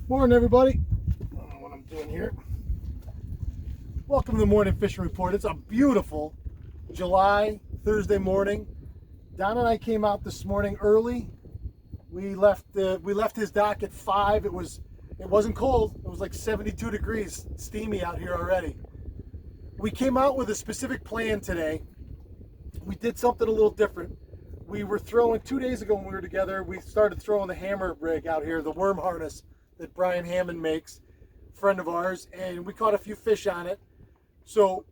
Morning, everybody. I don't know what I'm doing here. Welcome to the Morning Fishing Report. It's a beautiful July Thursday morning. Don and I came out this morning early. We left his dock at 5. It wasn't cold. It was like 72 degrees, steamy out here already. We came out with a specific plan today. We did something a little different. We were throwing 2 days ago when we were together. We started throwing the hammer rig out here, the worm harness that Brian Hammond makes, friend of ours, and we caught a few fish on it. So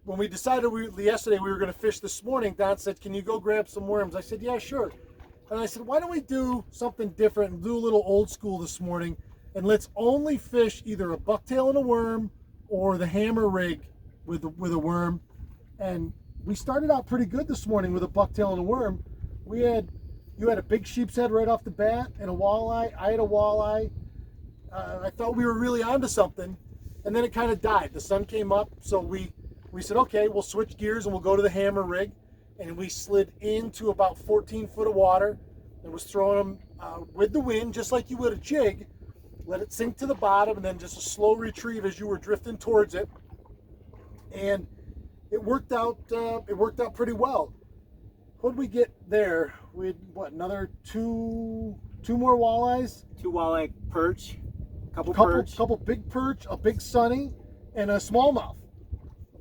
when we decided yesterday we were going to fish this morning, Don said, "Can you go grab some worms?" I said, "Yeah, sure." And I said, "Why don't we do something different and do a little old school this morning, and let's only fish either a bucktail and a worm or the hammer rig with a worm." And we started out pretty good this morning with a bucktail and a worm. You had a big sheep's head right off the bat and a walleye. I had a walleye. I thought we were really onto something, and then it kind of died. The sun came up, so we said, okay, we'll switch gears and we'll go to the hammer rig. And we slid into about 14 foot of water and was throwing them with the wind, just like you would a jig. Let it sink to the bottom, and then just a slow retrieve as you were drifting towards it. And it worked out. It worked out pretty well. What did we get there? We had another two more walleyes. 2 walleye perch. Couple big perch, a big sunny, and a smallmouth.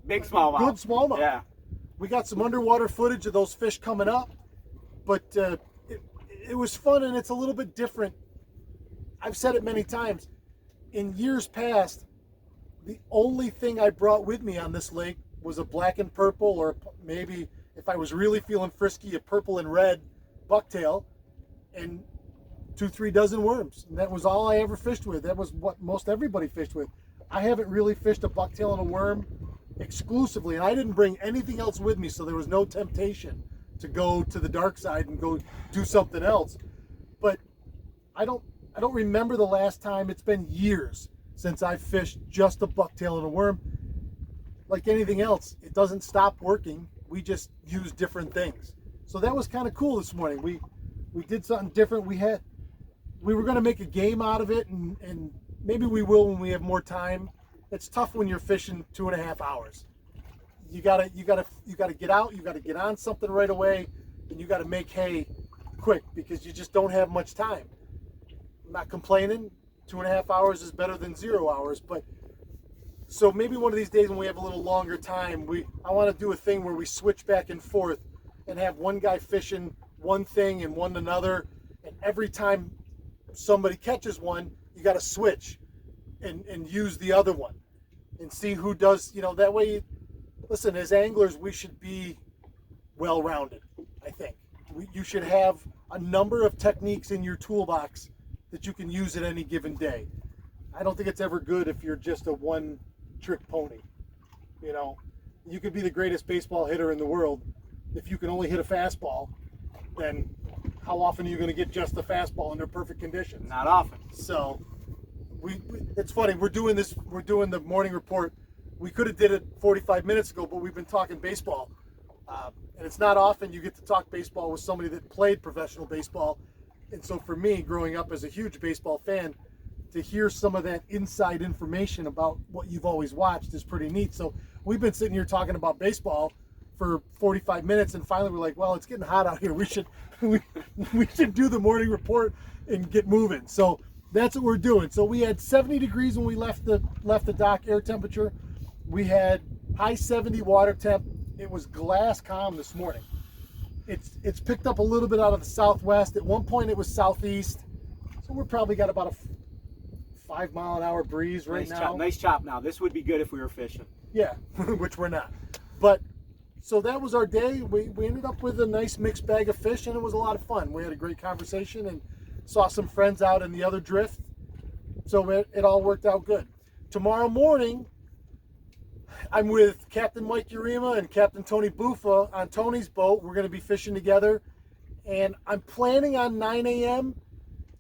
Big smallmouth. Good smallmouth. Yeah. We got some underwater footage of those fish coming up, but it was fun, and it's a little bit different. I've said it many times. In years past, the only thing I brought with me on this lake was a black and purple, or maybe if I was really feeling frisky, a purple and red bucktail, and 2-3 dozen worms. And that was all I ever fished with. That was what most everybody fished with. I haven't really fished a bucktail and a worm exclusively, and I didn't bring anything else with me, so there was no temptation to go to the dark side and go do something else. But I don't remember the last time. It's been years since I fished just a bucktail and a worm. Like anything else, it doesn't stop working. We just use different things. So that was kind of cool this morning. We did something different. We were going to make a game out of it, and maybe we will when we have more time. It's tough when you're fishing 2.5 hours. You gotta get out. You gotta get on something right away, and you gotta make hay quick because you just don't have much time. I'm not complaining. 2.5 hours is better than 0 hours, but so maybe one of these days when we have a little longer time, I want to do a thing where we switch back and forth and have one guy fishing one thing and one another, and every time somebody catches one, you got to switch and use the other one and see who does, that way. Listen, as anglers, we should be well-rounded. I think you should have a number of techniques in your toolbox that you can use at any given day. I don't think it's ever good if you're just a one-trick pony. You could be the greatest baseball hitter in the world. If you can only hit a fastball, then how often are you going to get just the fastball under perfect conditions? Not often. So it's funny, we're doing the morning report. We could have did it 45 minutes ago, but we've been talking baseball. And it's not often you get to talk baseball with somebody that played professional baseball. And so for me, growing up as a huge baseball fan, to hear some of that inside information about what you've always watched is pretty neat. So we've been sitting here talking about baseball for 45 minutes, and finally we're like, well, it's getting hot out here. We should do the morning report and get moving. So that's what we're doing. So we had 70 degrees when we left the dock, air temperature. We had high 70 water temp. It was glass calm this morning. It's picked up a little bit out of the southwest. At one point it was southeast. So we're probably got about a 5 mile an hour breeze right now. Nice chop now. This would be good if we were fishing. Yeah, which we're not. But so that was our day. We ended up with a nice mixed bag of fish, and it was a lot of fun. We had a great conversation and saw some friends out in the other drift. So it all worked out good. Tomorrow morning, I'm with Captain Mike Urema and Captain Tony Buffa on Tony's boat. We're going to be fishing together. And I'm planning on 9 a.m.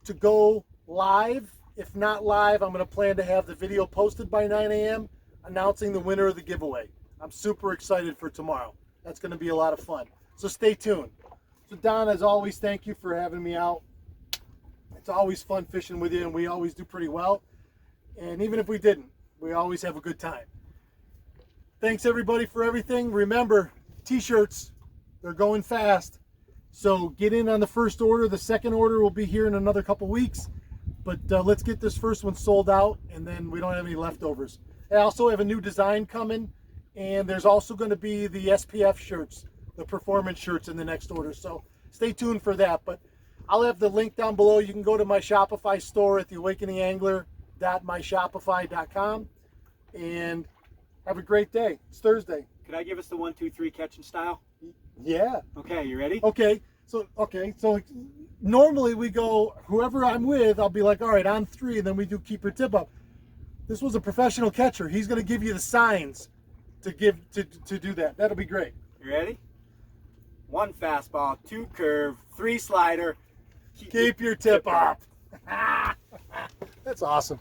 to go live. If not live, I'm going to plan to have the video posted by 9 a.m. announcing the winner of the giveaway. I'm super excited for tomorrow. That's going to be a lot of fun. So stay tuned. So Don, as always, thank you for having me out. It's always fun fishing with you, and we always do pretty well. And even if we didn't, we always have a good time. Thanks everybody for everything. Remember, t-shirts, they're going fast. So get in on the first order. The second order will be here in another couple weeks. But let's get this first one sold out, and then we don't have any leftovers. I also have a new design coming, and there's also going to be the SPF shirts, the performance shirts in the next order. So stay tuned for that. But I'll have the link down below. You can go to my Shopify store at theawakeningangler.myshopify.com, and have a great day. It's Thursday. Could I give us the 1, 2, 3 catching style? Yeah. Okay, you ready? Okay. So normally we go, whoever I'm with, I'll be like, all right, on 3, and then we do keep your tip up. This was a professional catcher. He's going to give you the signs to do that. That'll be great. You ready? 1 fastball, 2 curve, 3 slider. Keep your tip up. That's awesome.